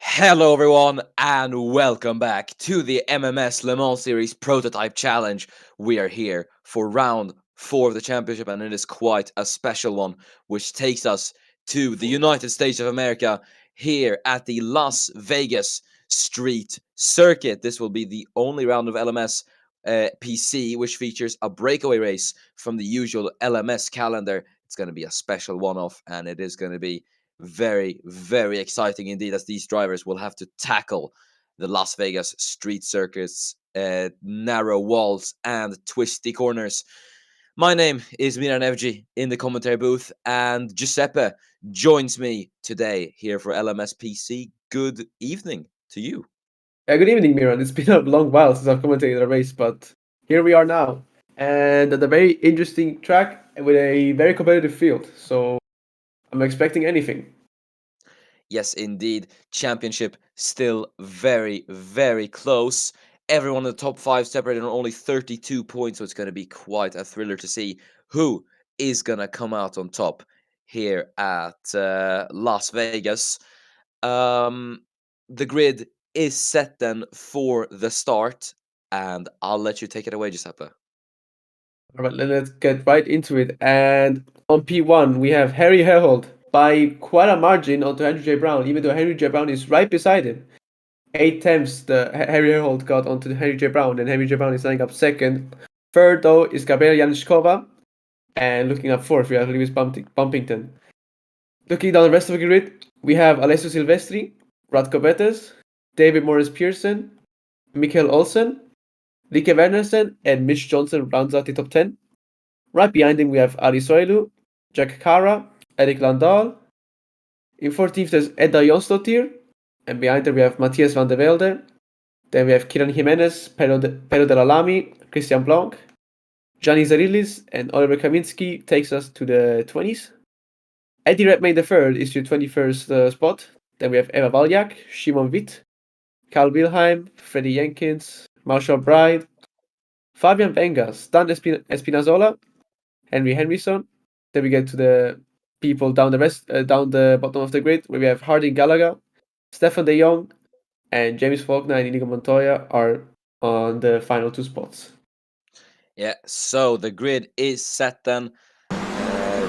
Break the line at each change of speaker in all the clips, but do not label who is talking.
Hello everyone and welcome back to the MMS Le Mans Series Prototype Challenge. We are here for round 4 of the championship and it is quite a special one which takes us to the United States of America here at the Las Vegas Street Circuit. This will be the only round of LMS PC which features a breakaway race from the usual LMS calendar. It's going to be a special one-off and it is going to be very, very exciting indeed, as these drivers will have to tackle the Las Vegas street circuits, narrow walls, and twisty corners. My name is Miran Evji in the commentary booth, and Giuseppe joins me today here for LMS PC. Good evening to you.
Good evening, Miran. It's been a long while since I've commentated a race, but here we are now. And at a very interesting track with a very competitive field. So I'm expecting anything.
Yes, indeed. Championship still very, very close. Everyone in the top 5 separated on only 32 points, so it's going to be quite a thriller to see who is going to come out on top here at Las Vegas. The grid is set then for the start, and I'll let you take it away, Giuseppe.
All right, let's get right into it. And on P1, we have Harry Herhold by quite a margin onto Henry J. Brown, even though Henry J. Brown is right beside him. 8 tenths the Harry Herhold got onto Henry J. Brown, and Henry J. Brown is lining up second. Third, though, is Gabriela Janishkova. And looking up fourth, we have Lewis Bumpington. Looking down the rest of the grid, we have Alessio Silvestri, Radko Betes, David Morris Pearson, Mikael Olsen, Lieke Wernersen, and Mitch Johnson rounds out the top 10. Right behind him, we have Ali Soilu, Jack Kara, Eric Landal. In 14th, there's Edda Jonsdottir, and behind them, we have Matthias van der Velde. Then we have Kiran Jimenez, Pedro de la Lamy, Christian Blanc, Gianni Zarilis, and Oliver Kaminski takes us to the 20s. Eddie Redmayne III is your 21st spot. Then we have Eva Valjak, Shimon Witt, Carl Wilhelm, Freddie Jenkins, Marshall Bride, Fabian Vengas, Stan Espinazola, Henry Henryson. Then we get to the people down the bottom of the grid, where we have Harding Gallagher, Stefan de Jong, and James Faulkner and Inigo Montoya are on the final 2 spots.
Yeah, so the grid is set then.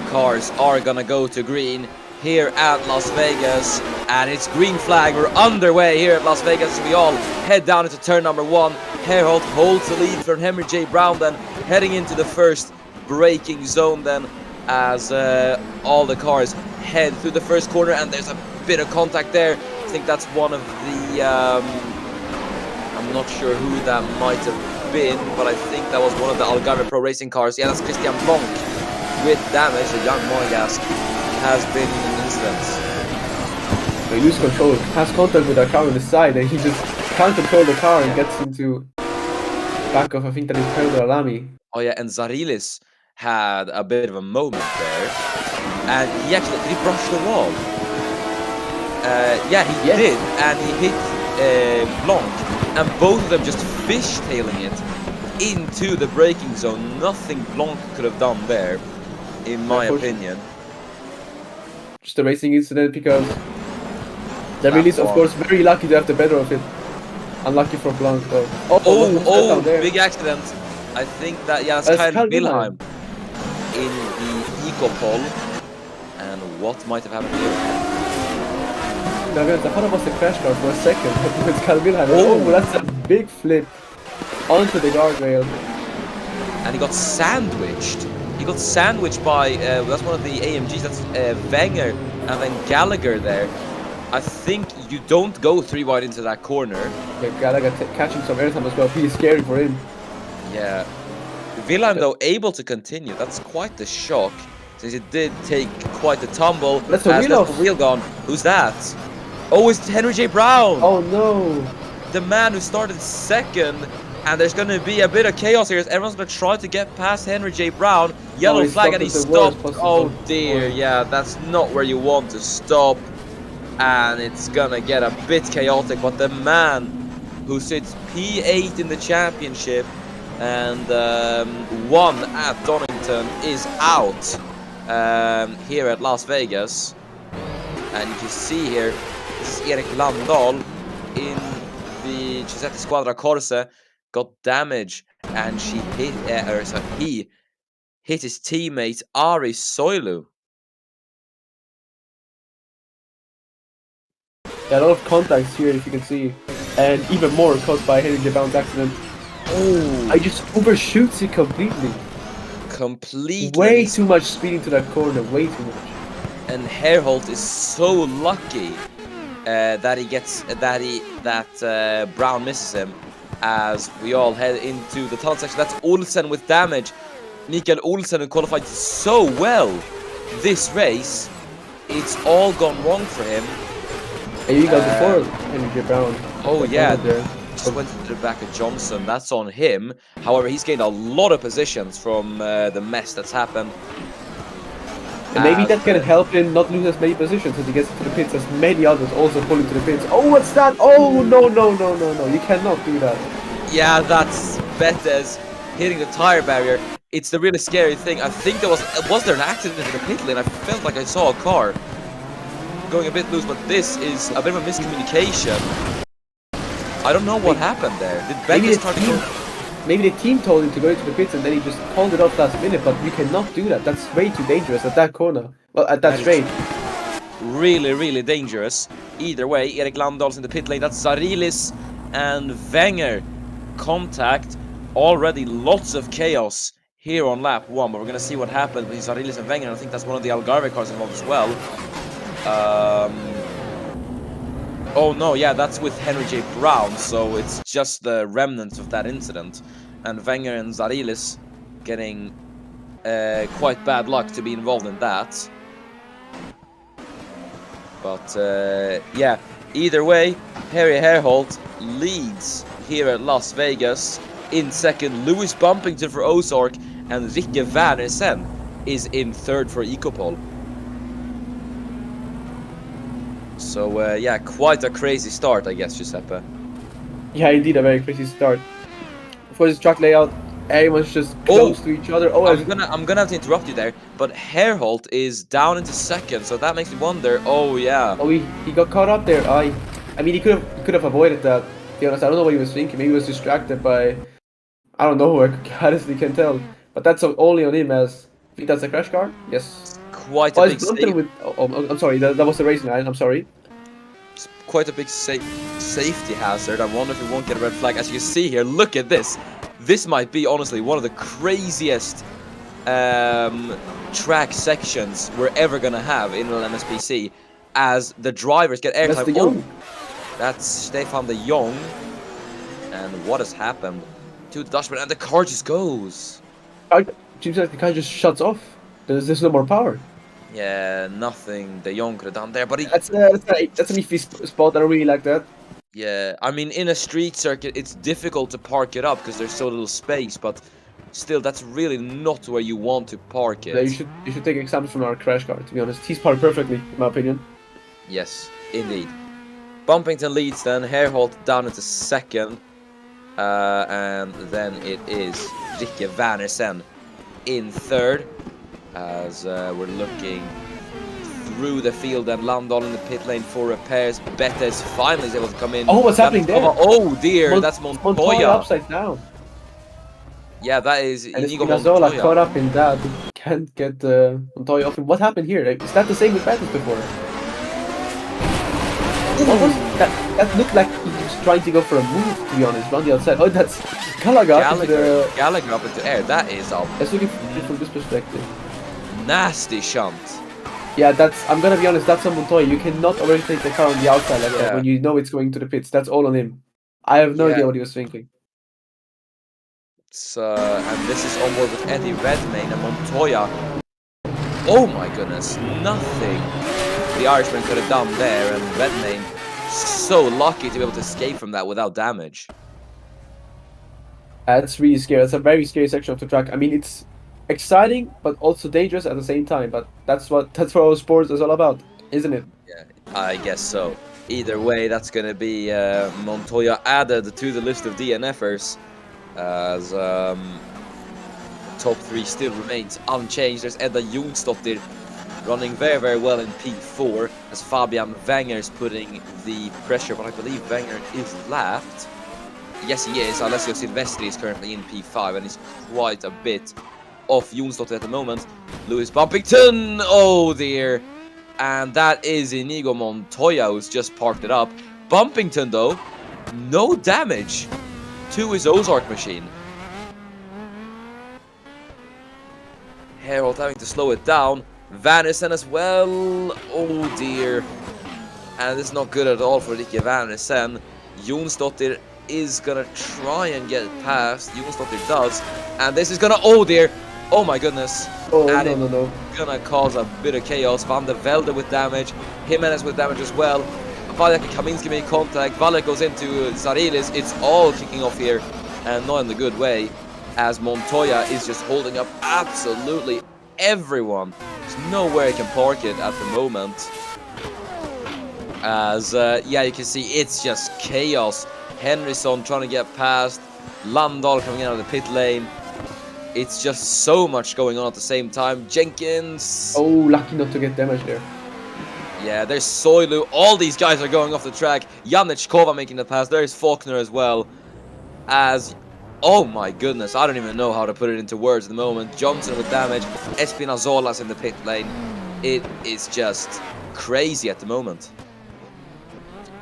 Cars are gonna go to green here at Las Vegas, and it's green flag. We're underway here at Las Vegas. We all head down into turn number 1. Herhold holds the lead from Henry J. Brown, then heading into the first braking zone then, as all the cars head through the first corner, and there's a bit of contact there. I think that's one of the I'm not sure who that might have been, but I think that was one of the Algarve Pro Racing cars. Yeah, that's Christian Blanc with damage. So Jan Monegasque has been in an incident.
He loses control, has contact with a car on the side, and he just can't control the car and gets into back of, I think that is Pedro Lamy.
Oh yeah, and Zarilis had a bit of a moment there, and he actually did he brush the wall? Yeah, he did, and he hit Blanc, and both of them just fishtailing it into the braking zone. Nothing Blanc could have done there, in my opinion.
Just a racing incident, because Zarilis is of course very lucky to have the better of it. Unlucky for Blanc though.
Oh, big accident. I think that, yeah, that's Kyle Wilhelm in the Eco-Pole. And what might have happened here?
I thought it was the crash car for a second, but it's Kyle Wilhelm. Oh, that's a big flip onto the guardrail.
And he got sandwiched. He got sandwiched by, that's one of the AMGs, that's Wenger and then Gallagher there. I think you don't go 3 wide into that corner.
Yeah, Gallagher catching some airtime as well. Pretty scary for him.
Yeah. Wilhelm, though, able to continue. That's quite the shock, since it did take quite a tumble.
That's the
wheel gone. Who's that? Oh, it's Henry J. Brown.
Oh, no.
The man who started second. And there's going to be a bit of chaos here. Everyone's going to try to get past Henry J. Brown. Yellow flag, and he stopped. Oh, dear. Yeah, that's not where you want to stop. And it's gonna get a bit chaotic, but the man who sits P8 in the championship and won at Donington is out here at Las Vegas. And you can see here, this is Erik Landahl in the Giuseppe Squadra Corse, got damage, and he hit his teammate Ari Soilu.
Yeah, a lot of contacts here, if you can see, and even more caused by Henry J. Brown's accident.
Oh,
I just overshoots it completely.
completely.
Way too much speed into that corner, way too much.
And Herholt is so lucky that Brown misses him, as we all head into the tunnel section. That's Olsen with damage. Mikael Olsen, who qualified so well this race, it's all gone wrong for him.
And you got before Henry J. Brown.
Oh yeah, just went into the back of Johnson. That's on him. However, he's gained a lot of positions from the mess that's happened.
And maybe that can help him not lose as many positions as he gets to the pits as many others also pull into the pits. Oh, what's that? Oh, no. You cannot do that.
Yeah, that's Bethes hitting the tire barrier. It's the really scary thing. I think there was there an accident in the pit lane? I felt like I saw a car going a bit loose, but this is a bit of a miscommunication. I don't know what happened there. Did Bethes try to go?
Maybe the team told him to go into the pits and then he just called it off last minute, but you cannot do that. That's way too dangerous at that corner. Well, at that straight.
Really, really dangerous. Either way, Erik Landahl's in the pit lane. That's Zarilis and Wenger. Contact. Already lots of chaos here on lap 1, but we're going to see what happens with Zarilis and Wenger. I think that's one of the Algarve cars involved as well. Oh no, yeah, that's with Henry J. Brown, so it's just the remnants of that incident. And Wenger and Zarilis getting quite bad luck to be involved in that. But yeah, either way, Harry Herholt leads here at Las Vegas. In second, Lewis Bumpington for Ozark, and Rikke Wernersen is in third for Ecopol. So yeah, quite a crazy start, I guess, Giuseppe.
Yeah, indeed, a very crazy start. For this track layout, everyone's just close to each other. Oh,
I'm gonna have to interrupt you there, but Herholt is down into second, so that makes me wonder. Oh yeah.
Oh, he got caught up there. I mean, he could have avoided that. To be honest, I don't know what he was thinking. Maybe he was distracted by, I don't know. I honestly can't tell. But that's only on him, as I think that's a crash car. Yes.
Quite a big
with. Oh, I'm sorry. That was the racing line. I'm sorry.
It's quite a big safety hazard. I wonder if he won't get a red flag. As you can see here, look at this. This might be, honestly, one of the craziest track sections we're ever gonna have in an MSPC, as the drivers get airtime.
That's de Jong.
That's Stefan de Jong. And what has happened to the Dutchman? And the car just goes.
Seems like the car just shuts off. There's no more power.
Yeah, nothing de Jong could have done there, but
that's an iffy spot. I don't really like that.
Yeah, I mean, in a street circuit, it's difficult to park it up because there's so little space, but still, that's really not where you want to park it.
Yeah, you should take examples from our crash car, to be honest. He's parked perfectly, in my opinion.
Yes, indeed. Bumpington leads then, Herholt down into second, and then it is Rikke Wernersen in third, as we're looking through the field, and Landahl in the pit lane for repairs. Bethes finally is able to come in.
Oh, what's happening there?
Oh dear, that's Montoya.
Upside down.
Yeah, that is
and
Inigo
Montoya.
Montoya.
Caught up in that. Can't get Montoya off him. What happened here? Is that the same with Bethes before? What was that? That looked like he was trying to go for a move, to be honest, on the outside. Oh, that's Gallagher
up into air. That is a
let's look at it from this perspective.
Nasty shunt.
Yeah, I'm gonna be honest, that's on Montoya. You cannot overtake the car on the outside like that when you know it's going to the pits. That's all on him. I have no idea what he was thinking.
And this is onward with Eddie Redmayne and Montoya. Oh my goodness, nothing the Irishman could have done there, and Redmayne so lucky to be able to escape from that without damage.
That's really scary. That's a very scary section of the track. I mean, it's exciting but also dangerous at the same time, but that's what our sports is all about, isn't it?
Yeah, I guess so. Either way, that's gonna be Montoya added to the list of DNFers, as top 3 still remains unchanged. There's Edda Jonsdottir running very, very well in P4 as Fabian Wenger is putting the pressure, but I believe Wenger is left. Yes, he is. Alessio Silvestri is currently in P5 and he's quite a bit off Jonsdottir at the moment. Lewis Bumpington, oh dear. And that is Inigo Montoya who's just parked it up. Bumpington, though, no damage to his Ozark machine. Harold having to slow it down. Vanesen as well. Oh dear. And this is not good at all for Rikke Vanesen. Jonsdottir is gonna try and get past. Jonsdottir does. And this is gonna, oh dear. Oh my goodness.
Oh,
and
no.
Gonna cause a bit of chaos. Van der Velde with damage. Jimenez with damage as well. Valek and Kaminski make contact. Valek goes into Zarilis. It's all kicking off here. And not in the good way. As Montoya is just holding up absolutely everyone. There's nowhere he can park it at the moment. As, yeah, you can see it's just chaos. Henryson trying to get past. Landahl coming out of the pit lane. It's just so much going on at the same time. Jenkins.
Oh, lucky not to get damage there.
Yeah, there's Soilu. All these guys are going off the track. Janichkova making the pass. There's Faulkner as well. As, oh my goodness, I don't even know how to put it into words at the moment. Johnson with damage. Espinazola's in the pit lane. It is just crazy at the moment.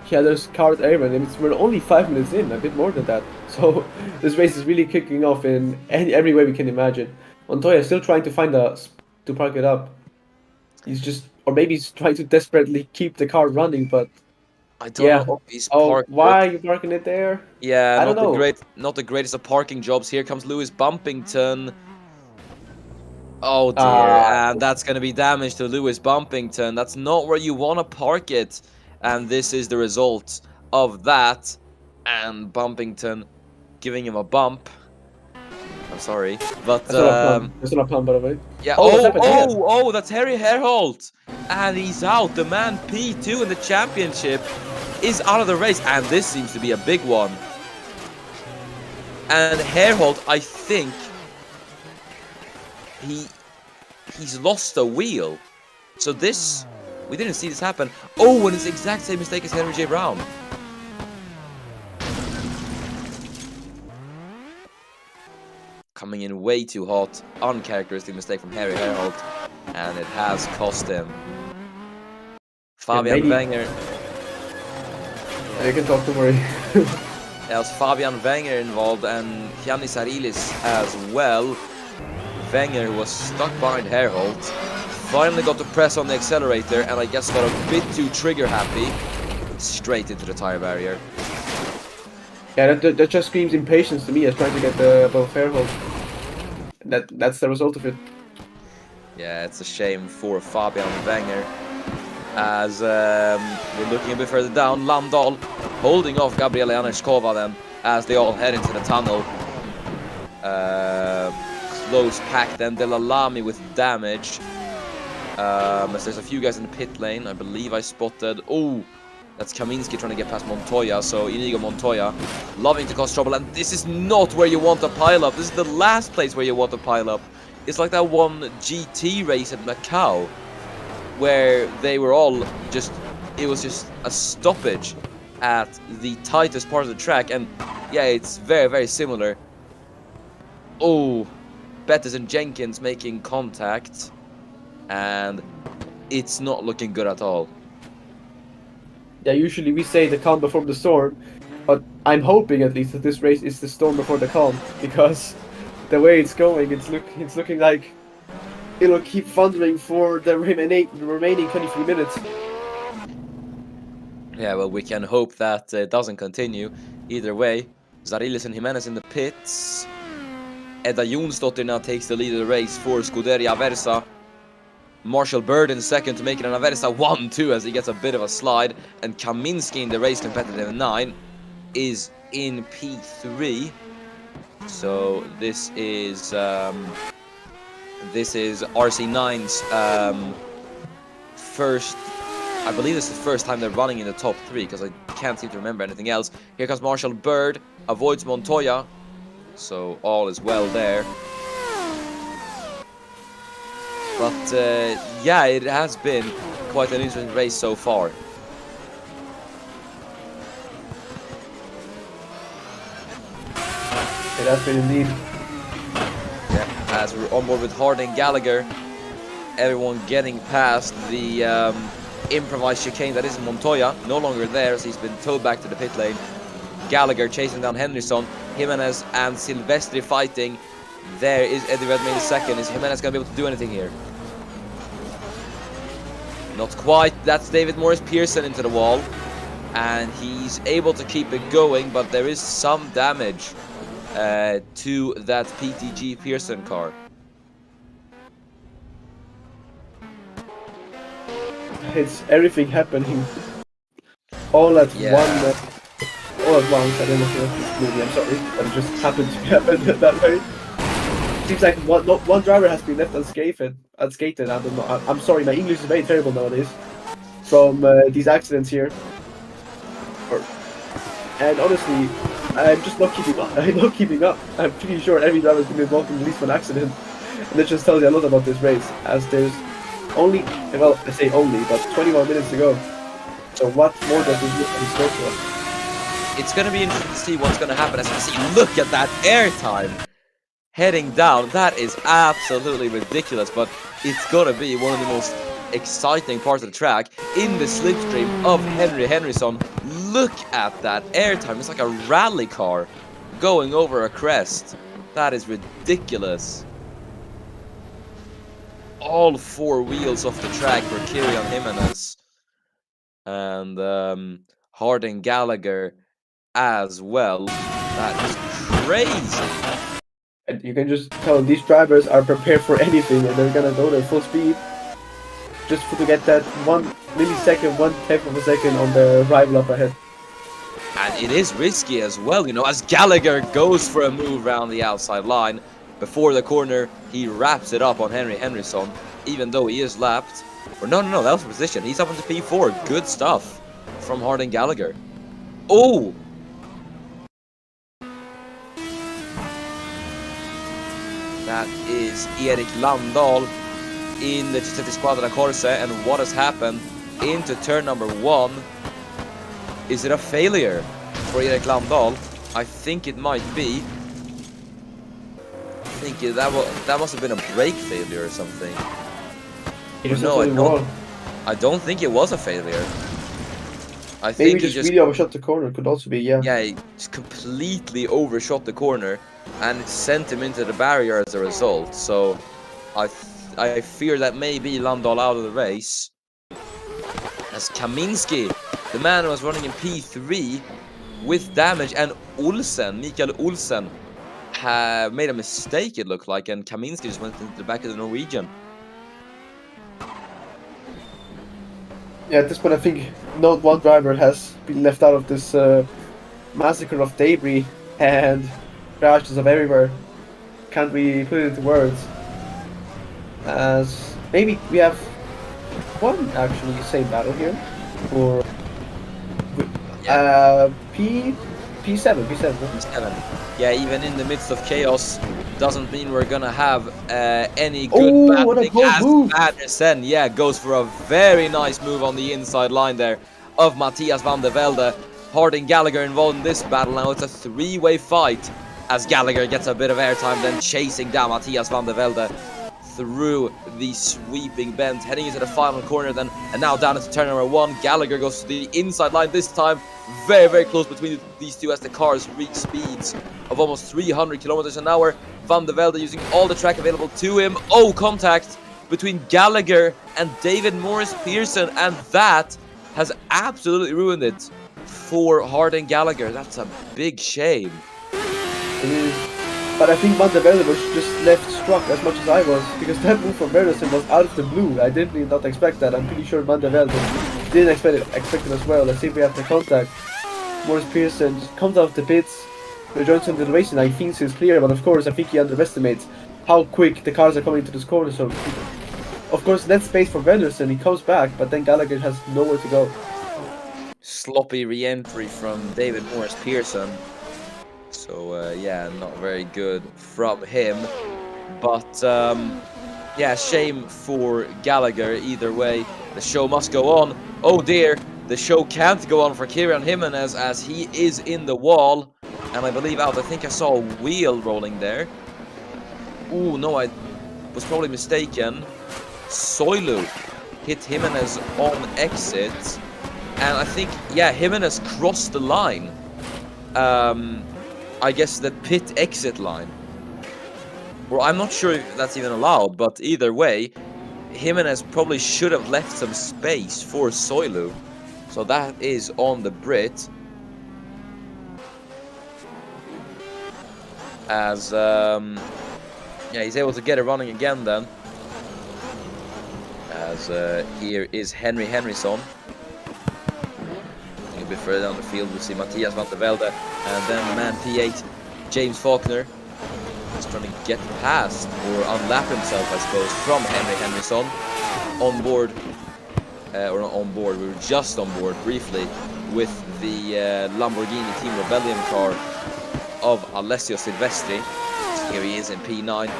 Yeah, there's cars everywhere. I mean, we're only 5 minutes in, a bit more than that. So this race is really kicking off in every way we can imagine. Montoya is still trying to find to park it up. He's just, or maybe he's trying to desperately keep the car running, but
I don't know if he's parked
why are you parking it there?
Yeah,
I don't know.
Not the greatest of parking jobs. Here comes Lewis Bumpington. Oh dear, and that's going to be damage to Lewis Bumpington. That's not where you want to park it. And this is the result of that. And Bumpington giving him a bump. I'm sorry, but
that's not a plan, by the way.
Yeah. That's Harry Herholt, and he's out. The man P2 in the championship is out of the race, and this seems to be a big one. And Herholt, I think he's lost a wheel. So this, we didn't see this happen. Oh, and it's the exact same mistake as Henry J. Brown. Coming in way too hot. Uncharacteristic mistake from Harry Herholt. And it has cost him. Fabian Wenger.
You can talk, don't worry.
There's Fabian Wenger involved and Giannis Arilis as well. Wenger, who was stuck behind Herholt, finally got to press on the accelerator and I guess got a bit too trigger happy. Straight into the tire barrier.
Yeah, that just screams impatience to me as trying to get above Herholt. That's the result of it.
Yeah, it's a shame for Fabian Wenger. As we're looking a bit further down, Landahl holding off Gabriele Janečkova then as they all head into the tunnel. Close pack then, Delalami with damage. As there's a few guys in the pit lane, I believe I spotted. Oh, that's Kaminski trying to get past Montoya, so Inigo Montoya loving to cause trouble, and this is not where you want to pile up. This is the last place where you want to pile up. It's like that one GT race at Macau, where they were all just, it was just a stoppage at the tightest part of the track, and yeah, it's very, very similar. Oh, Bettis and Jenkins making contact, and it's not looking good at all.
Yeah, usually we say the calm before the storm, but I'm hoping at least that this race is the storm before the calm, because the way it's going, it's looking like it'll keep thundering for the remaining 23 minutes.
Yeah, well, we can hope that it doesn't continue. Either way, Zarilis and Jimenez in the pits. Edda Jonsdottir now takes the lead of the race for Scuderia Aversa. Marshall Bird in second to make it an Aversa 1-2 as he gets a bit of a slide. And Kaminski in the race competitive 9 is in P3. So this is RC9's first, I believe this is the first time they're running in the top 3 because I can't seem to remember anything else. Here comes Marshall Bird, avoids Montoya, so all is well there. But yeah, it has been quite an interesting race so far.
It has been indeed.
Yeah, as we're on board with Harding Gallagher, everyone getting past the improvised chicane that is Montoya, no longer there as he's been towed back to the pit lane. Gallagher chasing down Henderson, Jimenez and Silvestri fighting. There is Eddie Redmayne second. Is Jimenez going to be able to do anything here? Not quite. That's David Morris Pearson into the wall. And he's able to keep it going, but there is some damage to that PTG Pearson car.
It's everything happening all at
Yeah.
all at once. I don't know if it's movie, I'm sorry, but it just happened to happen that way. Seems like one driver has been left unscathed. I don't know. I'm sorry, my English is very terrible nowadays from these accidents here. And honestly, I'm just not keeping up. I'm not keeping up. I'm pretty sure every driver's been involved in at least one accident, and that just tells you a lot about this race. As there's only, well, I say only, but 21 minutes to go. So what more does this look in store for us?
It's going to be interesting to see what's going to happen. As you see, look at that airtime heading down. That is absolutely ridiculous, but it's going to be one of the most exciting parts of the track in the slipstream of Henry Henderson. Look at that airtime. It's like a rally car going over a crest. That is ridiculous. All four wheels off the track for Kirian Jimenez. And Harding Gallagher as well. That is crazy.
And you can just tell these drivers are prepared for anything, and they're gonna go their full speed just to get that 1 millisecond, 1/10 of a second on the rival up ahead.
And it is risky as well, you know, as Gallagher goes for a move around the outside line. Before the corner, he wraps it up on Henry Henderson, even though he is lapped. Or no, that was position. He's up into P4. Good stuff from Harding Gallagher. Oh! That is Erik Landahl in the Giuseppe Squadra Corse, and what has happened into turn number 1? Is it a failure for Erik Landahl? I think it might be. I think that must have been a brake failure or something. No, I don't think it was a failure. I think
he just really overshot the corner. Could also be, yeah.
Yeah, he just completely overshot the corner, and it sent him into the barrier as a result. So I fear that maybe Landahl out of the race. As Kaminski, the man who was running in P3 with damage, and Mikael Olsen, made a mistake, it looked like, and Kaminski just went into the back of the Norwegian.
Yeah, at this point I think not one driver has been left out of this massacre of debris and crashes of everywhere. Can't we put it into words? As maybe we have one actually same battle here for P7.
Yeah, even in the midst of chaos doesn't mean we're gonna have any good battling. As Andersen, yeah, goes for a very nice move on the inside line there of Matthias van der Velde. Harding Gallagher involved in this battle. Now it's a three-way fight as Gallagher gets a bit of airtime, then chasing down Matthias van der Velde through the sweeping bend, heading into the final corner then, and now down into turn number 1. Gallagher goes to the inside line this time, very close between these two as the cars reach speeds of almost 300 kilometers an hour. Van der Velde using all the track available to him. Oh, contact between Gallagher and David Morris Pearson, and that has absolutely ruined it for Harding Gallagher. That's a big shame.
It is. But I think Van der Velde was just left struck as much as I was, because that move from Verdersen was out of the blue. I did not expect that. I'm pretty sure Van der Velde didn't expect it as well. Let's see if we have the contact. Morris Pearson just comes out of the pits, rejoins into the racing line, thinks he's clear, but of course I think he underestimates how quick the cars are coming into this corner. So, of course, net space for Verdersen. He comes back, but then Gallagher has nowhere to go.
Sloppy re-entry from David Morris Pearson. So, yeah, not very good from him. But, Yeah, shame for Gallagher. Either way, the show must go on. Oh dear, the show can't go on for Kieran Jimenez as he is in the wall. And I believe out, I think I saw a wheel rolling there. Ooh, no, I was probably mistaken. Soilu hit Jimenez on exit. And I think, yeah, Jimenez crossed the line. I guess the pit exit line. Or I'm not sure if that's even allowed, but either way, Jimenez probably should have left some space for Soilu. So that is on the Brit. As, yeah, he's able to get it running again then. As here is Henry Henryson. A bit further down the field, we see Matthias van der Velde. And then man P8, James Faulkner. He's trying to get past or unlap himself, I suppose, from Henry Henryson. On board, or not on board, we were just on board briefly with the Lamborghini Team Rebellion car of Alessio Silvestri. Here he is in P9.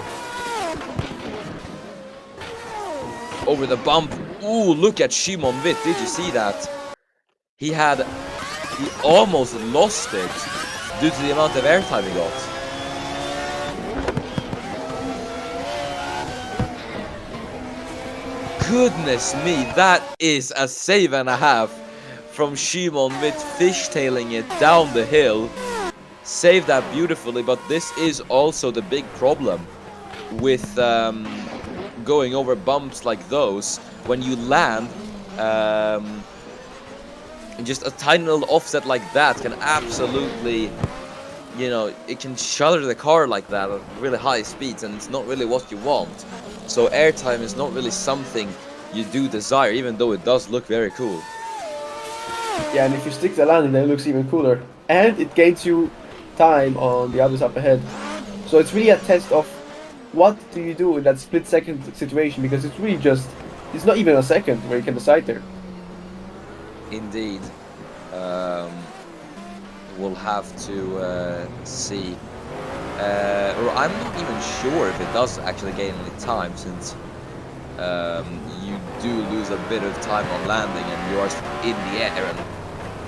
Over the bump. Ooh, look at Shimon Witt. Did you see that? He almost lost it due to the amount of airtime he got. Goodness me, that is a save and a half from Shimon Witt, fishtailing it down the hill. Saved that beautifully, but this is also the big problem with going over bumps like those. When you land, just a tiny little offset like that can absolutely, you know, it can shudder the car like that at really high speeds, and it's not really what you want. So airtime is not really something you do desire, even though it does look very cool.
Yeah, and if you stick the landing, then it looks even cooler. And it gains you time on the others up ahead. So it's really a test of what do you do in that split second situation, because it's really just, it's not even a second where you can decide there.
Indeed. We'll have to see. Or I'm not even sure if it does actually gain any time, since you do lose a bit of time on landing and you are in the air, and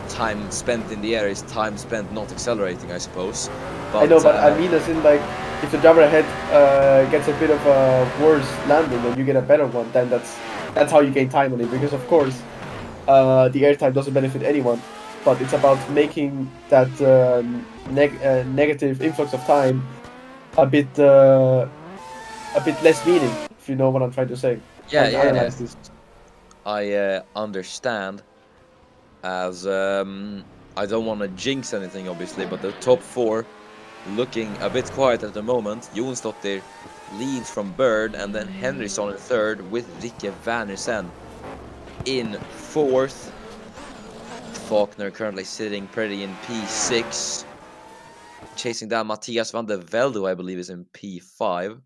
time spent in the air is time spent not accelerating, I suppose. But,
I know, but I mean as in, like, if the driver ahead gets a bit of a worse landing and you get a better one, then that's how you gain time on it, because of course the airtime doesn't benefit anyone, but it's about making that negative influx of time a bit less meaning, if you know what I'm trying to say.
Yeah. I understand, as I don't want to jinx anything, obviously, but the top four looking a bit quiet at the moment. Jonsdottir leads from Bird, and then Henryson in third with Rikke Wernersen in fourth. Faulkner currently sitting pretty in P6. Chasing down Matthias van der Velde, who I believe is in P5.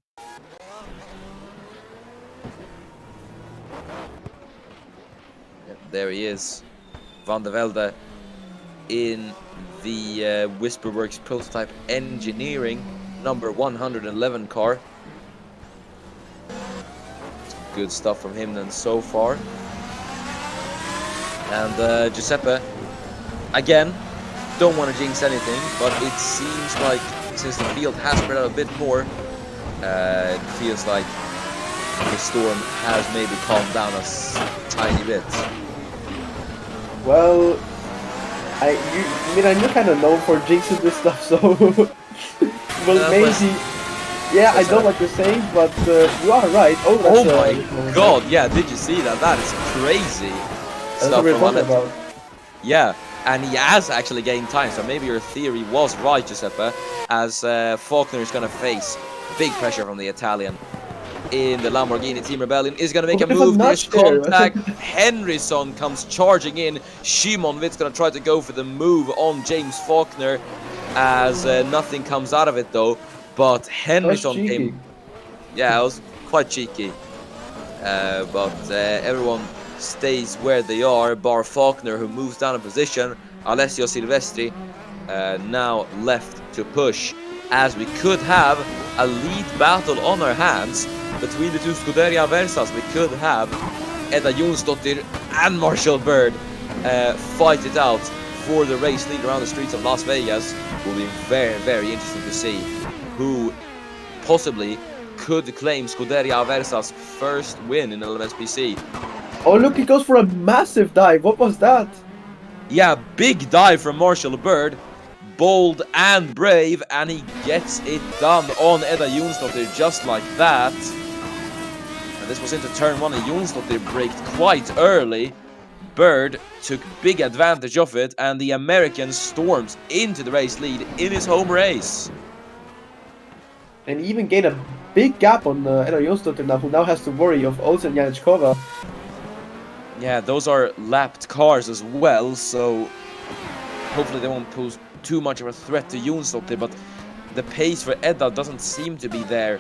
There he is. Van der Velde in the Whisperworks Prototype Engineering number 111 car. Good stuff from him then so far. And Giuseppe, again, don't want to jinx anything, but it seems like since the field has spread out a bit more, it feels like the storm has maybe calmed down a tiny bit.
Well, you're kind of known for jinxing this stuff, so well, maybe. Yeah, I know what you're saying, but you are right.
Oh my god! Yeah, did you see that? That is crazy.
That's what we're talking about.
Yeah, and he has actually gained time, so maybe your theory was right, Giuseppe, as Faulkner is going to face big pressure from the Italian in the Lamborghini Team Rebellion. Is going to make a move. There's contact. Henryson comes charging in. Shimon Witt's going to try to go for the move on James Faulkner, as nothing comes out of it though. But Henryson came. Yeah, it was quite cheeky. But everyone stays where they are, bar Faulkner, who moves down a position. Alessio Silvestri now left to push. as we could have a lead battle on our hands between the two Scuderia Versas. We could have Edda Jonsdottir and Marshall Bird fight it out for the race lead around the streets of Las Vegas. Will be very, very interesting to see who possibly could claim Scuderia Versa's first win in LMSPC.
Oh, look, he goes for a massive dive. What was that?
Yeah, big dive from Marshall Bird. Bold and brave, and he gets it done on Edda Jonsdottir just like that. And this was into turn 1, and Jonsdottir braked quite early. Bird took big advantage of it, and the American storms into the race lead in his home race.
And he even gained a big gap on Edda Jonsdottir now, who now has to worry of Olsen Janichkova.
Yeah, those are lapped cars as well, so hopefully they won't pose too much of a threat to Jonsdottir, but the pace for Edda doesn't seem to be there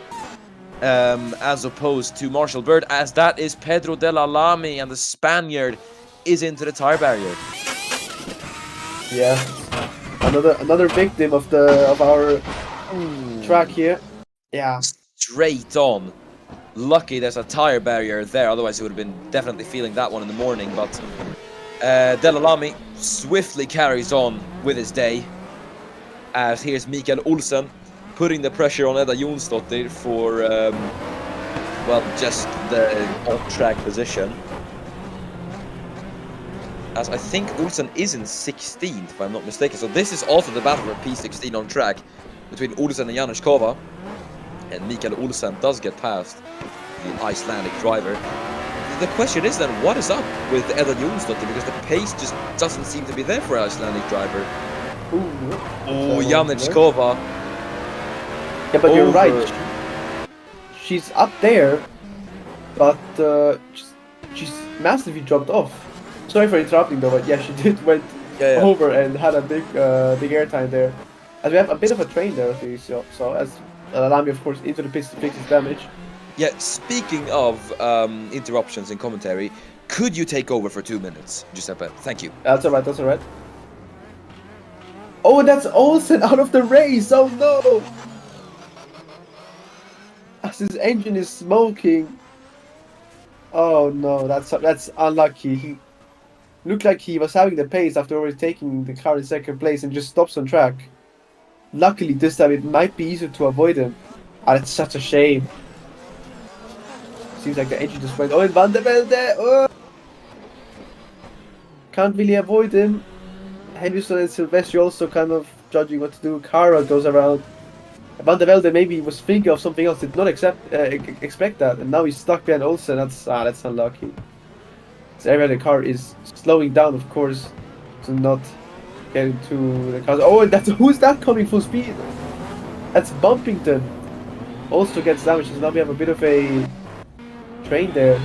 as opposed to Marshall Bird, as that is Pedro de la Lamy, and the Spaniard is into the tire barrier.
Yeah, another victim of our track here. Yeah,
straight on. Lucky there's a tire barrier there, otherwise he would have been definitely feeling that one in the morning. But De La Lamy swiftly carries on with his day, as here's Mikael Olsen putting the pressure on Edda Jonsdottir for well, just the on-track position. As I think Olsen is in 16th, if I'm not mistaken. So this is also the battle for P16 on track between Olsen and Janichkova. And Mikael Olsen does get past the Icelandic driver. The question is then, what is up with Edda Jonsdottir? Because the pace just doesn't seem to be there for an Icelandic driver. Oh, Janichkova.
Yeah, but you're right. She's up there, but she's massively dropped off. Sorry for interrupting though, but yeah, she did went over and had a big airtime there. As we have a bit of a train there, so as Lamy, of course, into the pits to fix his damage.
Yeah, speaking of interruptions in commentary, could you take over for 2 minutes, Giuseppe? Thank you.
That's alright, that's alright. Oh, that's Olsen out of the race! Oh no! As his engine is smoking. Oh no, that's unlucky. He looked like he was having the pace after overtaking the car in second place and just stops on track. Luckily this time it might be easier to avoid him. Ah, it's such a shame. Seems like the engine just went. Oh, and Van der Velde! Oh! Can't really avoid him. Henderson and Silvestri also kind of judging what to do. Kara goes around. Van der Velde maybe was thinking of something else, did not expect that, and now he's stuck behind Olsen. That's unlucky. So every other car is slowing down, of course, to not get into the cars. Oh, and who's that coming full speed? That's Bumpington. Also gets damaged, so now we have a bit of a train there.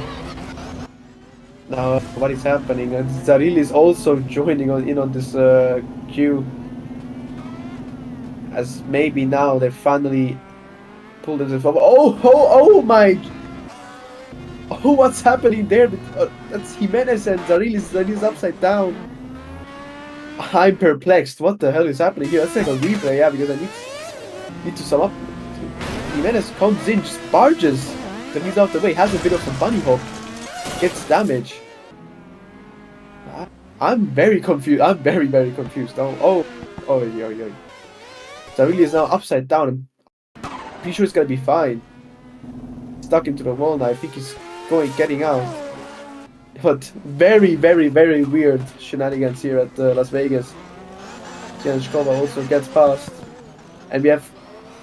Now what is happening? And Zaril is also joining in on this queue. As maybe now they finally pulled themselves up. Oh my! Oh, what's happening there? That's Jimenez and Zaril is upside down. I'm perplexed. What the hell is happening here? Let's take a replay, yeah, because I need to sum up. Jimenez comes in, just barges. Then he's out the way, has a bit of a bunny hop, gets damage. I'm very confused. I'm very, very confused. Oh. Zarili is now upside down. I'm pretty sure it's gonna be fine. Stuck into the wall now. I think he's getting out. But very, very, very weird shenanigans here at Las Vegas. Janichkova also gets past. And we have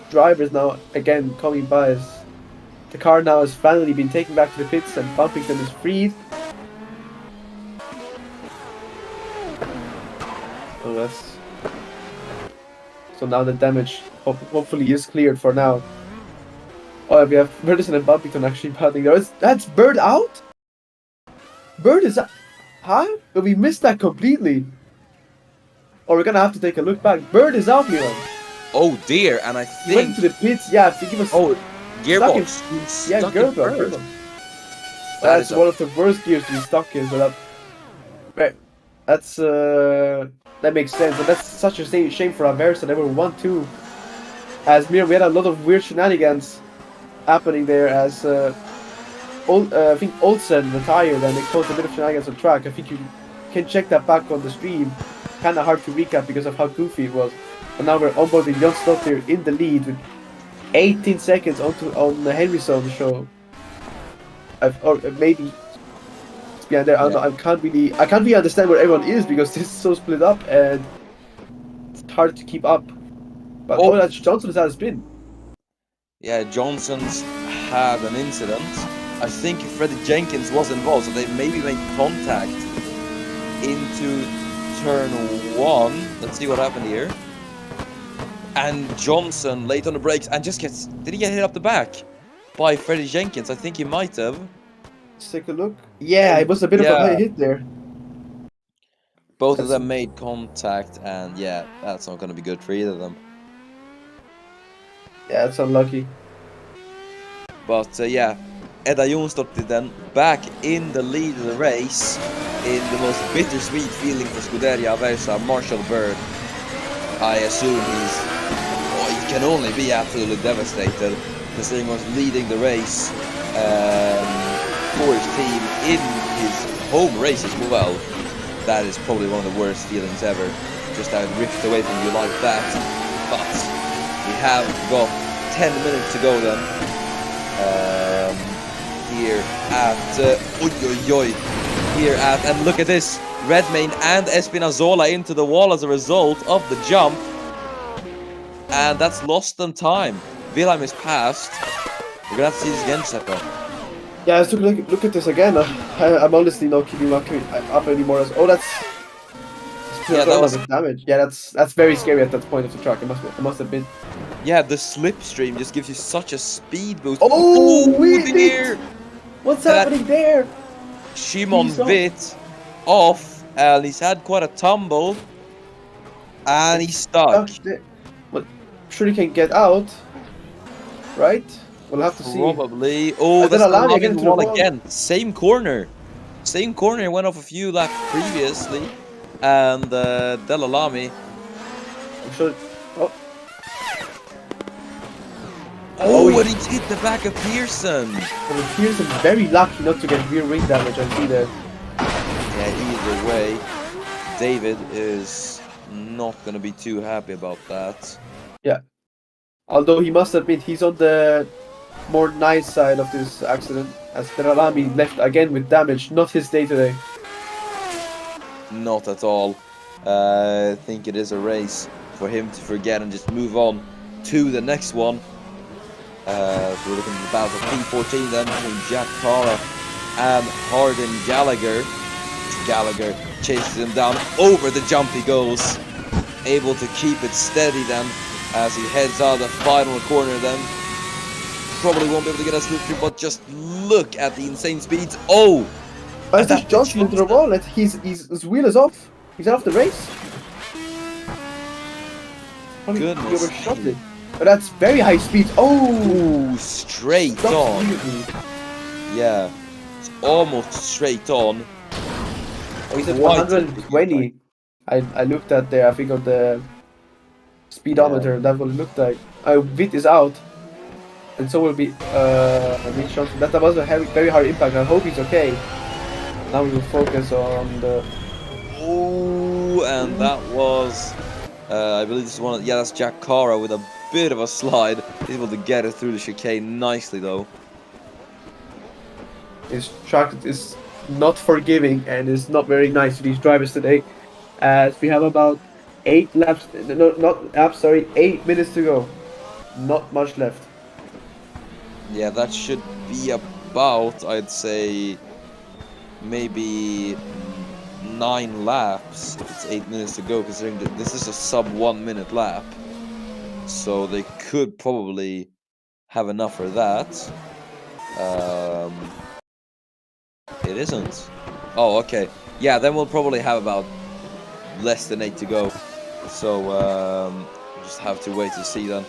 drivers now again coming by us. The car now has finally been taken back to the pits and Bumpington is freed. Oh, that's... So now the damage hopefully is cleared for now. Oh, we have Ferguson and Bumpington actually battling there. That's Bird out? Bird is out? Huh? But we missed that completely. Or we're gonna have to take a look back. Bird is out, Milan.
Oh dear, and I
He went
think...
to the pits, yeah, I think he was...
Oh, gearbox.
Yeah, gearbox. That's one of the worst gears to be stuck in, so that makes sense, and that's such a shame for Aversa. They were 1-2 As Mir, we had a lot of weird shenanigans happening there as I think Olsen retired and it caused a bit of shenanigans on track. I think you can check that back on the stream. Kind of hard to recap because of how goofy it was. But now we're onboarding Jon Slottir in the lead with 18 seconds on the Henry Zone show. Or maybe it's behind there.
Yeah.
I can't really understand where everyone is because this is so split up and it's hard to keep up. But
Oh,
that's Johnson's had a spin.
yeah, Johnson's had an incident. I think Freddie Jenkins was involved, so they maybe made contact into turn 1. Let's see what happened here. And Johnson late on the brakes and just gets... Did he get hit up the back by Freddie Jenkins? I think he might have.
Let's take a look. Yeah, it was a bit of a hit there.
Both of them made contact, and yeah, that's not going to be good for either of them.
Yeah, it's unlucky.
But yeah, Edda Jonsdottir then back in the lead of the race in the most bittersweet feeling for Scuderia Aversa, Marshall Bird. I assume he can only be absolutely devastated considering he was leading the race for his team in his home race as well. That is probably one of the worst feelings ever, just to have ripped away from you like that. But we have got 10 minutes to go then. Here at and look at this, Redmayne and Espinazola into the wall as a result of the jump, and that's lost them time. Wilhelm is passed. We're gonna have to see this again, Seppo.
Yeah, let's look at this again. I'm honestly not keeping up anymore. That's
Yeah, that was
damage. Yeah, that's very scary at that point of the track. It must have been.
Yeah, the slipstream just gives you such a speed boost.
Oh,
dear!
What's happening there?
Shimon Witt off, and he's had quite a tumble, and he's stuck.
Well, sure he can get out, right? We'll have to see.
Probably. Oh, that's the wall again. Same corner went off a few laps previously, and Delalami.
I'm sure.
And he hit the back of Pearson.
Well, Pearson very lucky not to get rear wing damage. I see that.
Yeah, either way, David is not going to be too happy about that.
Yeah. Although he must admit he's on the more nice side of this accident, as Delalami left again with damage. Not his day today.
Not at all. I think it is a race for him to forget and just move on to the next one. We're looking at the battle for P14 then between Jack Cara and Hardin Gallagher. Gallagher chases him down. Over the jump he goes. Able to keep it steady then as he heads out of the final corner then. Probably won't be able to get a slipstream, but just look at the insane speeds. Oh!
Is this Johnson into the wall? His wheel is off. He's out of the race.
Goodness.
He overshot it. But that's very high speed. Oh!
Straight on. Yeah. It's almost straight on.
Oh, he's at 120. I looked at there, I think on the speedometer, that's what it looked like. Witt is out. And so will be Mitch Johnson. That was a very hard impact. I hope he's okay. Now we will focus on the...
Oh, and that was... I believe this is one of... Yeah, that's Jack Cara with a bit of a slide. He's able to get it through the chicane nicely, though.
His track is not forgiving and is not very nice to these drivers today. As we have about 8 laps... No, not laps, sorry. 8 minutes to go. Not much left.
Yeah, that should be about, I'd say, maybe 9 laps if it's 8 minutes to go, considering that this is a sub 1 minute lap. So they could probably have enough for that. It isn't. Oh, okay. Yeah, then we'll probably have about less than 8 to go. So just have to wait to see then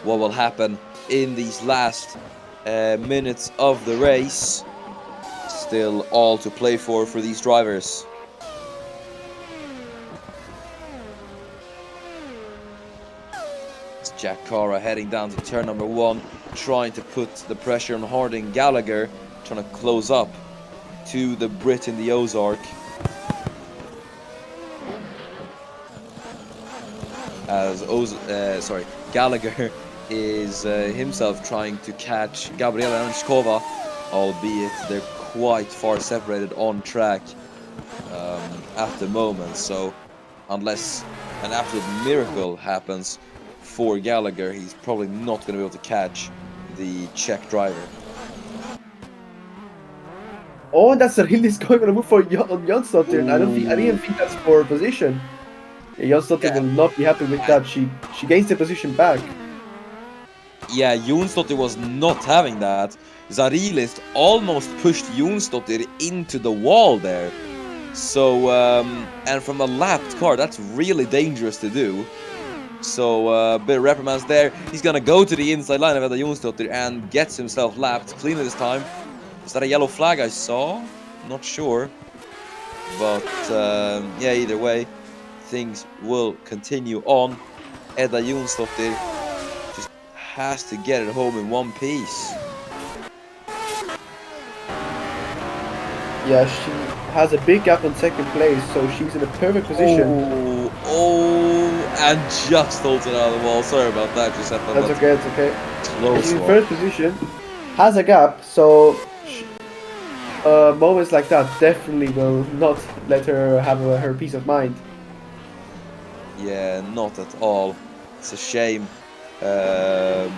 what will happen in these last minutes of the race. Still all to play for these drivers. It's Jack Cara heading down to turn number 1, trying to put the pressure on Harding Gallagher, trying to close up to the Brit in the Ozark. As Gallagher is himself trying to catch Gabriela Anshkova, albeit they're quite far separated on track at the moment. So unless an absolute miracle happens for Gallagher, he's probably not going to be able to catch the Czech driver.
Oh, that's a really going on a move for Jonsdottir. I didn't think that's for position. Yeah, Jonsdottir will not be happy with that. She gains the position back.
Yeah, Jonsdottir was not having that. Zarilis almost pushed Jonsdottir into the wall there. So, and from a lapped car, that's really dangerous to do. So, a bit of reprimands there. He's gonna go to the inside line of Edda Jonsdottir and gets himself lapped cleanly this time. Is that a yellow flag I saw? Not sure. But, yeah, either way, things will continue on. Edda Jonsdottir just has to get it home in one piece.
Yeah, she has a big gap on second place, so she's in a perfect position.
And just holds it out of the wall. Sorry about that, Giuseppe.
That's okay, it's okay.
Close
She's in
one.
first position, has a gap, so moments like that definitely will not let her have her peace of mind.
Yeah, not at all. It's a shame for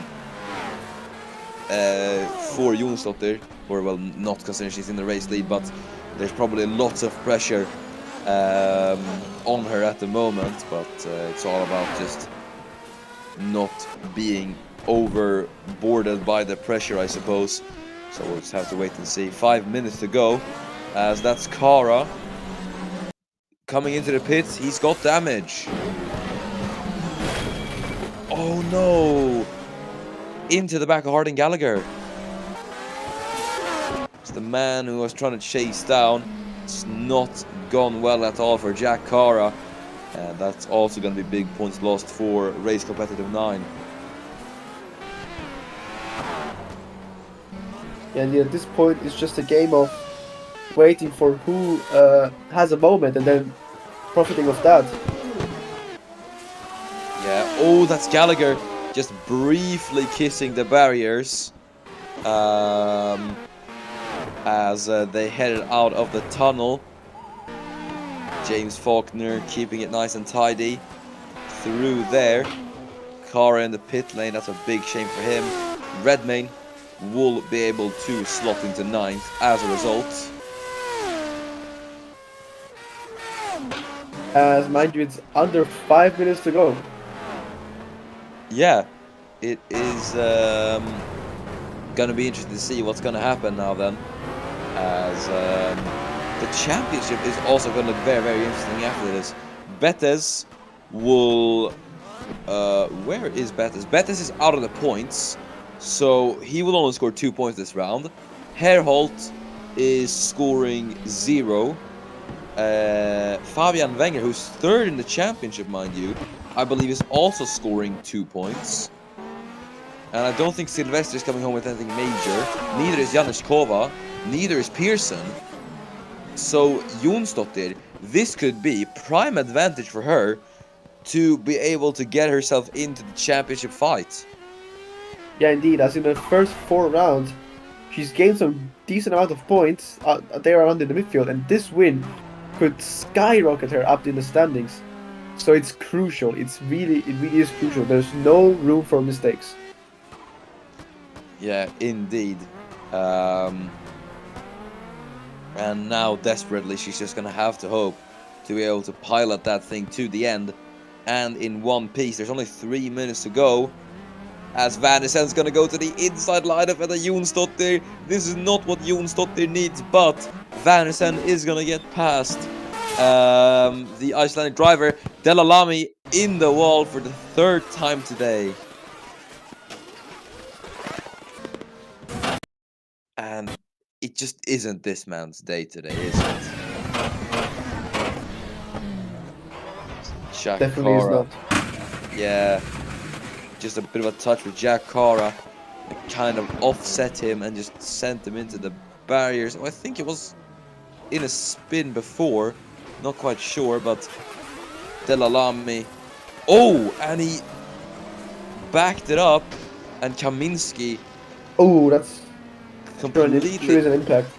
Jonsdottir, or well, not considering she's in the race lead, but there's probably lots of pressure on her at the moment, but it's all about just not being overboarded by the pressure, I suppose. So we'll just have to wait and see. 5 minutes to go, as that's Cara coming into the pits. He's got damage. Oh no! Into the back of Harding Gallagher. It's the man who was trying to chase down. It's not gone well at all for Jack Cara. And that's also going to be big points lost for race competitive 9.
And at this point, it's just a game of waiting for who has a moment and then profiting of that.
Yeah, oh, that's Gallagher just briefly kissing the barriers as they headed out of the tunnel. James Faulkner keeping it nice and tidy through there. Cara in the pit lane, that's a big shame for him. Redmayne will be able to slot into 9th as a result.
As mind you, it's under 5 minutes to go.
Yeah, it is going to be interesting to see what's going to happen now then, as the championship is also going to look very, very interesting after this. Betes will... where is Betes? Betes is out of the points, so he will only score 2 points this round. Herholt is scoring 0. Fabian Wenger, who's 3rd in the championship, mind you, I believe is also scoring 2 points. And I don't think Silvestri is coming home with anything major. Neither is Januszkova. Neither is Pearson. So Jonsdottir, this could be prime advantage for her to be able to get herself into the championship fight.
Yeah, indeed. As in the first 4 rounds, she's gained some decent amount of points there around in the midfield, and this win could skyrocket her up in the standings. So it's crucial. It really is crucial. There's no room for mistakes.
Yeah, indeed. And now, desperately, she's just going to have to hope to be able to pilot that thing to the end. And in one piece, there's only 3 minutes to go. As Van der Sen's going to go to the inside line of Jonsdottir. This is not what Jonsdottir needs, but Van der Sen is going to get past the Icelandic driver. Delalami in the wall for the 3rd time today. And it just isn't this man's day today, is it?
Definitely is not.
Yeah. just a bit of a touch with Jack Cara. It kind of offset him and just sent him into the barriers. Oh, I think it was in a spin before. Not quite sure, but Delalami. Oh, and he backed it up, and Kaminsky
Oh, that's
completely.
sure is an impact.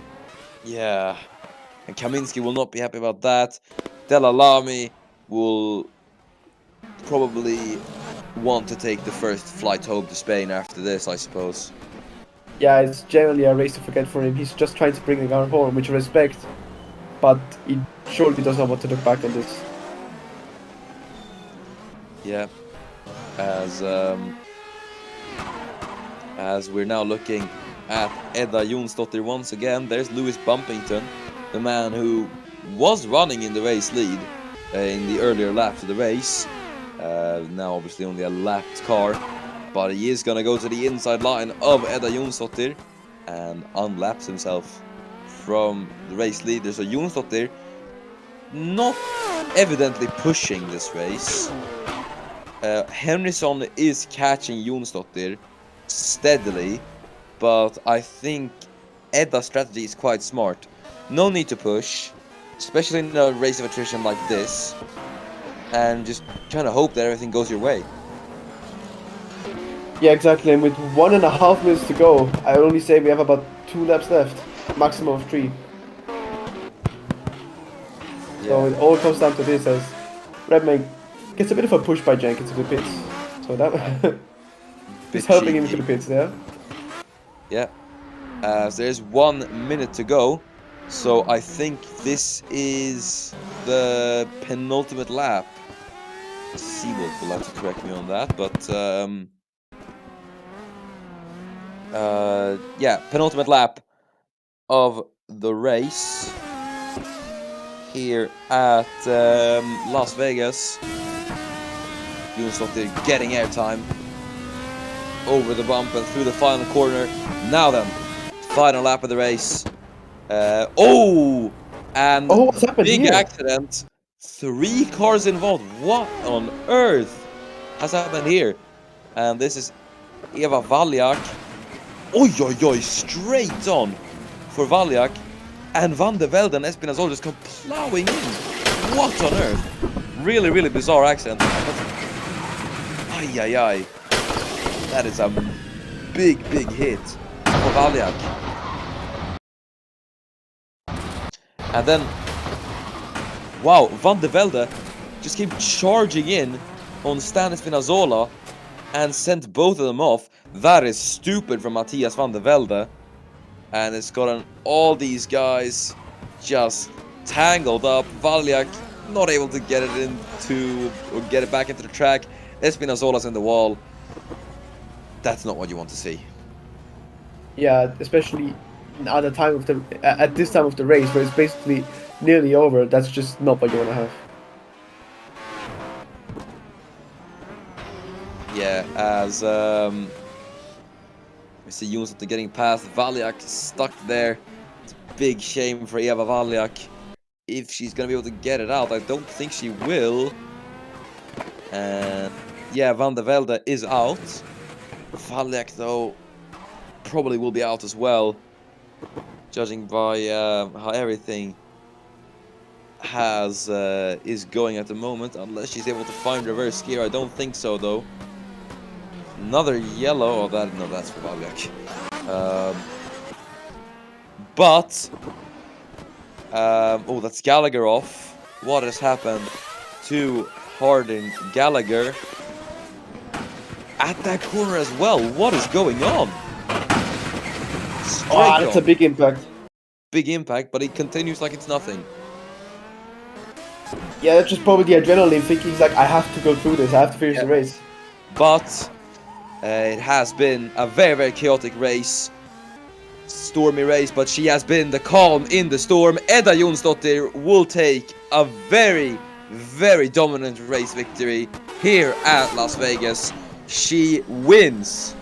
Yeah, and Kaminsky will not be happy about that. Delalami will probably want to take the first flight home to Spain after this, I suppose.
Yeah, it's generally a race to forget for him. He's just trying to bring the car home, which I respect, but he surely does not want to look back on this.
Yeah, as we're now looking at Edda Jonsdottir once again. There's Lewis Bumpington, the man who was running in the race lead in the earlier laps of the race. Now obviously only a lapped car, but he is going to go to the inside line of Edda Jonsdottir and unlaps himself from the race leader. So Jonsdottir not evidently pushing this race. Henriksson is catching Jonsdottir steadily, but I think Edda's strategy is quite smart. No need to push, especially in a race of attrition like this, and just trying to hope that everything goes your way.
Yeah, exactly. And with 1.5 minutes to go, I would only say we have about 2 laps left, maximum of 3. So it all comes down to this as Redman gets a bit of a push by Jenkins to the pits. So that is helping him to the pits there.
Yeah. So there's 1 minute to go. So I think this is the penultimate lap. Seawold will have to correct me on that, but yeah, penultimate lap of the race here at Las Vegas. Jonsdottir getting airtime over the bump and through the final corner. Now then, final lap of the race. And
what's happened
big
here?
accident. 3 cars involved. What on earth has happened here? And this is Eva Valjak. Oi, straight on for Valjak. And Van der Velde and Espinazol just come plowing in. What on earth? Really, really bizarre accident. Ay. That is a big hit for Valjak. And then, wow, Van der Velde just came charging in on Stan Spinazzola and sent both of them off. That is stupid from Matthias Van der Velde. And it's gotten all these guys just tangled up. Valjak not able to get it into, or get it back into the track. Espinazzola's in the wall. That's not what you want to see.
Yeah, especially at the time of at this time of the race where it's basically nearly over. That's just not what you want to have.
Yeah, as we see Jonsdottir getting past Valjak, stuck there. It's a big shame for Eva Valjak. If she's gonna be able to get it out, I don't think she will. And yeah, Van der Velde is out. Valjak, though, probably will be out as well, judging by how everything is going at the moment. Unless she's able to find reverse gear, I don't think so, though. Another yellow. Oh, that's for Valjak. That's Gallagher off. What has happened to Harding Gallagher at that corner as well? What is going on?
That's a big impact.
Big impact, but he continues like it's nothing.
Yeah, that's just probably the adrenaline thinking. He's like, I have to go through this. I have to finish the race.
But it has been a very, very chaotic race. Stormy race, but she has been the calm in the storm. Edda Jonsdottir will take a very, very dominant race victory here at Las Vegas. She wins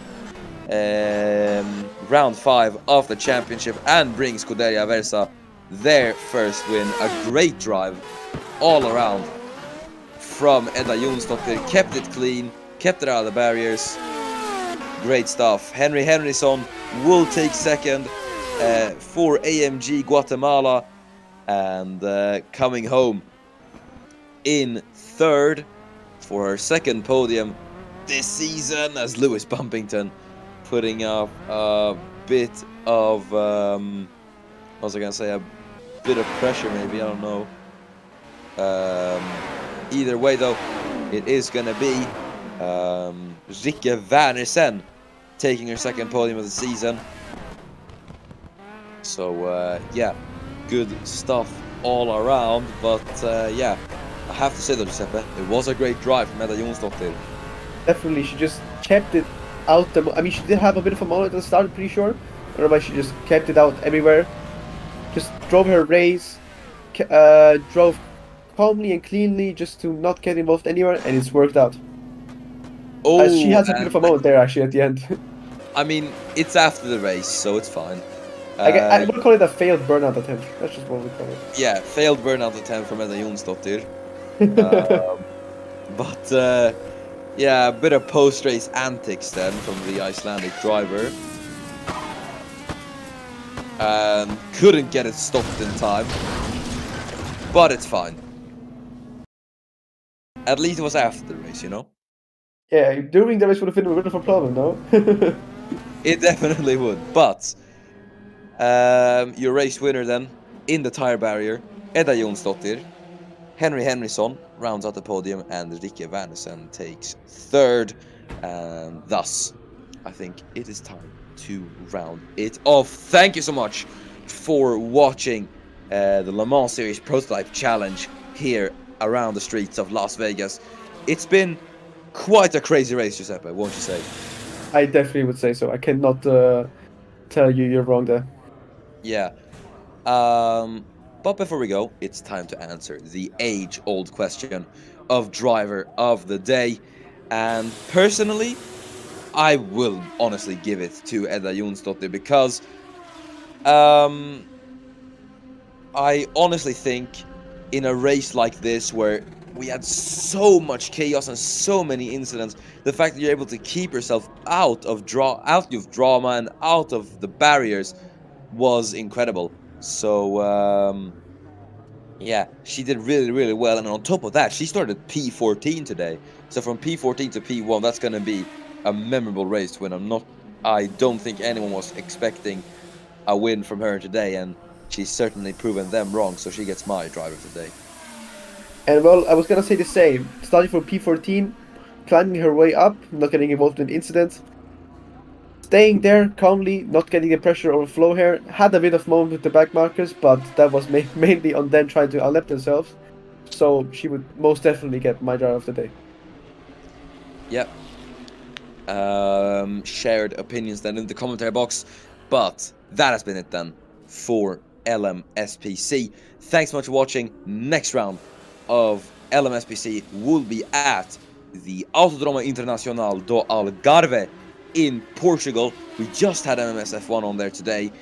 round 5 of the championship and brings Scuderia Versa their first win. A great drive all around from Edda Jonsdottir. Kept it clean, kept it out of the barriers. Great stuff. Henry Henryson will take second for AMG Guatemala, and coming home in third for her second podium this season as Lewis Bumpington putting up a bit of what was I gonna say, a bit of pressure maybe, I don't know. Either way though, it is gonna be Rikke Wernersen taking her second podium of the season. So yeah, good stuff all around. But yeah, I have to say though, Giuseppe, it was a great drive from Edda Jonsdottir.
Definitely, she just kept it out. I mean, she did have a bit of a moment at the start, I'm pretty sure. Otherwise, she just kept it out everywhere. Just drove her race, drove calmly and cleanly, just to not get involved anywhere, and it's worked out. She has a bit of a moment there actually at the end.
I mean, it's after the race, so it's fine.
I would call it a failed burnout attempt. That's just what we call it.
Yeah, failed burnout attempt from Edda Jonsdottir. But yeah, a bit of post-race antics then from the Icelandic driver. Couldn't get it stopped in time, but it's fine. At least it was after the race, you know?
Yeah, during the race would have been a bit of a problem, no?
It definitely would, but your race winner then, in the tire barrier, Edda Jonsdottir. Henry Henryson rounds out the podium, and Rikke Wernersen takes third. And thus, I think it is time to round it off. Thank you so much for watching the Le Mans Series Prototype Challenge here around the streets of Las Vegas. It's been quite a crazy race, Giuseppe, won't you say?
I definitely would say so. I cannot tell you you're wrong there.
Yeah. But before we go, it's time to answer the age-old question of driver of the day. And personally, I will honestly give it to Edda Jonsdottir because I honestly think in a race like this where we had so much chaos and so many incidents, the fact that you're able to keep yourself out of drama and out of the barriers was incredible. So yeah, she did really, really well. And on top of that, she started P14 today. So from P14 to P1, that's going to be a memorable race to win. I don't think anyone was expecting a win from her today, and she's certainly proven them wrong. So she gets my driver today.
And well, I was gonna say the same. Starting from P14, climbing her way up, not getting involved in incidents, staying there calmly, not getting the pressure overflow here. Had a bit of moment with the back markers, but that was mainly on them trying to outlap themselves. So she would most definitely get my driver of the day.
Yep. Shared opinions then in the commentary box. But that has been it then for LMSPC. Thanks so much for watching. Next round of LMSPC will be at the Autodromo Internacional do Algarve in Portugal. We just had MMS F1 on there today.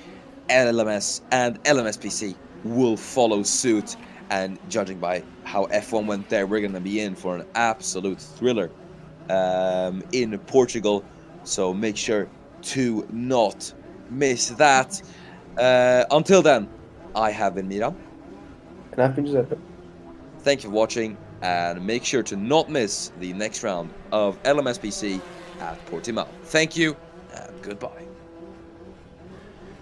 LMS and LMSPC will follow suit, and judging by how F1 went there, we're going to be in for an absolute thriller in Portugal. So make sure to not miss that. Until then, I have been Miran.
And I've been Giuseppe.
Thank you for watching, and make sure to not miss the next round of LMSPC at Portimao. Thank you, and goodbye.